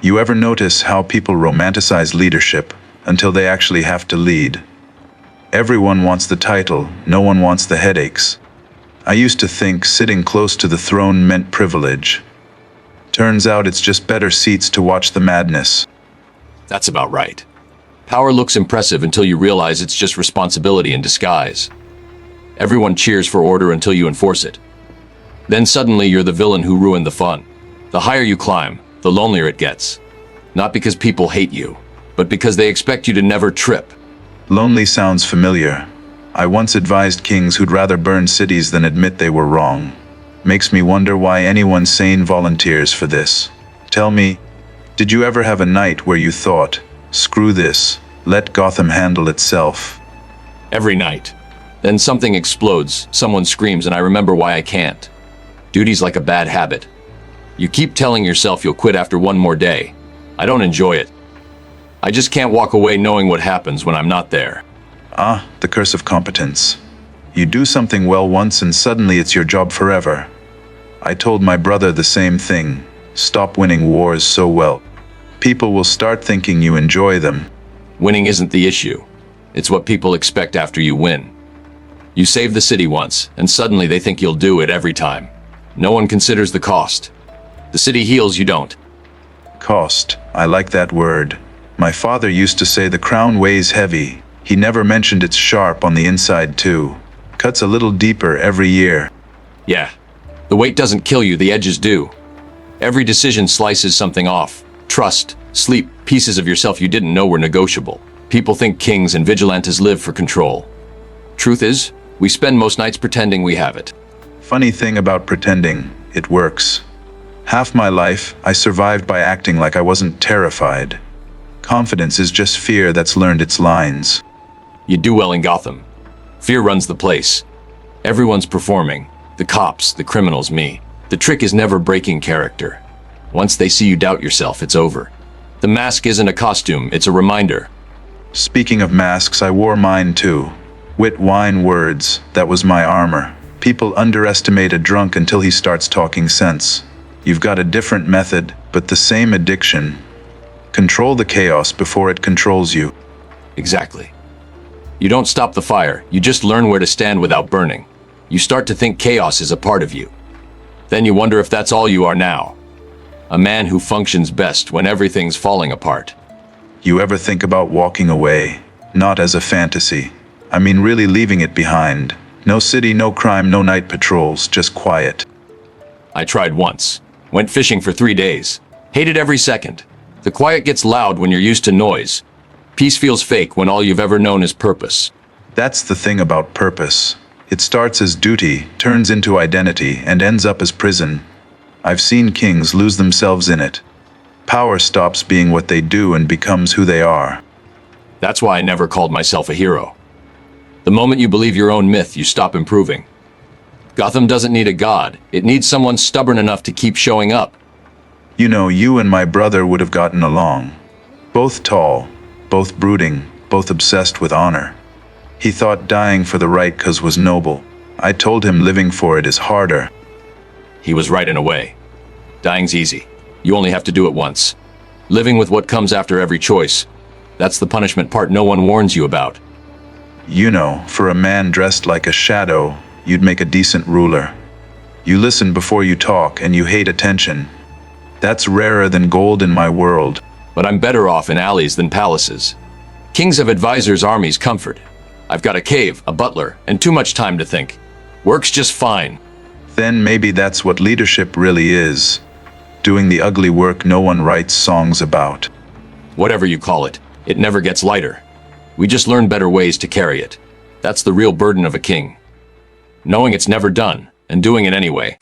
You ever notice how people romanticize leadership until they actually have to lead? Everyone wants the title, no one wants the headaches. I used to think sitting close to the throne meant privilege. Turns out it's just better seats to watch the madness. That's about right. Power looks impressive until you realize it's just responsibility in disguise. Everyone cheers for order until you enforce it. Then suddenly you're the villain who ruined the fun. The higher you climb, the lonelier it gets. Not because people hate you, but because they expect you to never trip. Lonely sounds familiar. I once advised kings who'd rather burn cities than admit they were wrong. Makes me wonder why anyone sane volunteers for this. Tell me, did you ever have a night where you thought, screw this, let Gotham handle itself? Every night. Then something explodes, someone screams, and I remember why I can't. Duty's like a bad habit. You keep telling yourself you'll quit after one more day. I don't enjoy it. I just can't walk away knowing what happens when I'm not there. Ah, the curse of competence. You do something well once and suddenly it's your job forever. I told my brother the same thing. Stop winning wars so well. People will start thinking you enjoy them. Winning isn't the issue. It's what people expect after you win. You save the city once, and suddenly they think you'll do it every time. No one considers the cost. The city heals, you don't. Cost. I like that word. My father used to say the crown weighs heavy. He never mentioned it's sharp on the inside too. Cuts a little deeper every year. Yeah. The weight doesn't kill you, the edges do. Every decision slices something off. Trust, sleep, pieces of yourself you didn't know were negotiable. People think kings and vigilantes live for control. Truth is, we spend most nights pretending we have it. Funny thing about pretending, it works. Half my life, I survived by acting like I wasn't terrified. Confidence is just fear that's learned its lines. You do well in Gotham. Fear runs the place. Everyone's performing. The cops, the criminals, me. The trick is never breaking character. Once they see you doubt yourself, it's over. The mask isn't a costume, it's a reminder. Speaking of masks, I wore mine too. Wit, wine, words, that was my armor. People underestimate a drunk until he starts talking sense. You've got a different method, but the same addiction. Control the chaos before it controls you. Exactly. You don't stop the fire, you just learn where to stand without burning. You start to think chaos is a part of you. Then you wonder if that's all you are now. A man who functions best when everything's falling apart. You ever think about walking away? Not as a fantasy. I mean really leaving it behind. No city, no crime, no night patrols, just quiet. I tried once. Went fishing for 3 days. Hated every second. The quiet gets loud when you're used to noise. Peace feels fake when all you've ever known is purpose. That's the thing about purpose. It starts as duty, turns into identity, and ends up as prison. I've seen kings lose themselves in it. Power stops being what they do and becomes who they are. That's why I never called myself a hero. The moment you believe your own myth, you stop improving. Gotham doesn't need a god. It needs someone stubborn enough to keep showing up. You know, you and my brother would have gotten along. Both tall, both brooding, both obsessed with honor. He thought dying for the right cause was noble. I told him living for it is harder. He was right in a way. Dying's easy. You only have to do it once. Living with what comes after every choice. That's the punishment part no one warns you about. You know, for a man dressed like a shadow, you'd make a decent ruler. You listen before you talk and you hate attention. That's rarer than gold in my world. But I'm better off in alleys than palaces. Kings have advisors, armies, comfort. I've got a cave, a butler, and too much time to think. Works just fine. Then maybe that's what leadership really is. Doing the ugly work no one writes songs about. Whatever you call it, it never gets lighter. We just learn better ways to carry it. That's the real burden of a king. Knowing it's never done, and doing it anyway.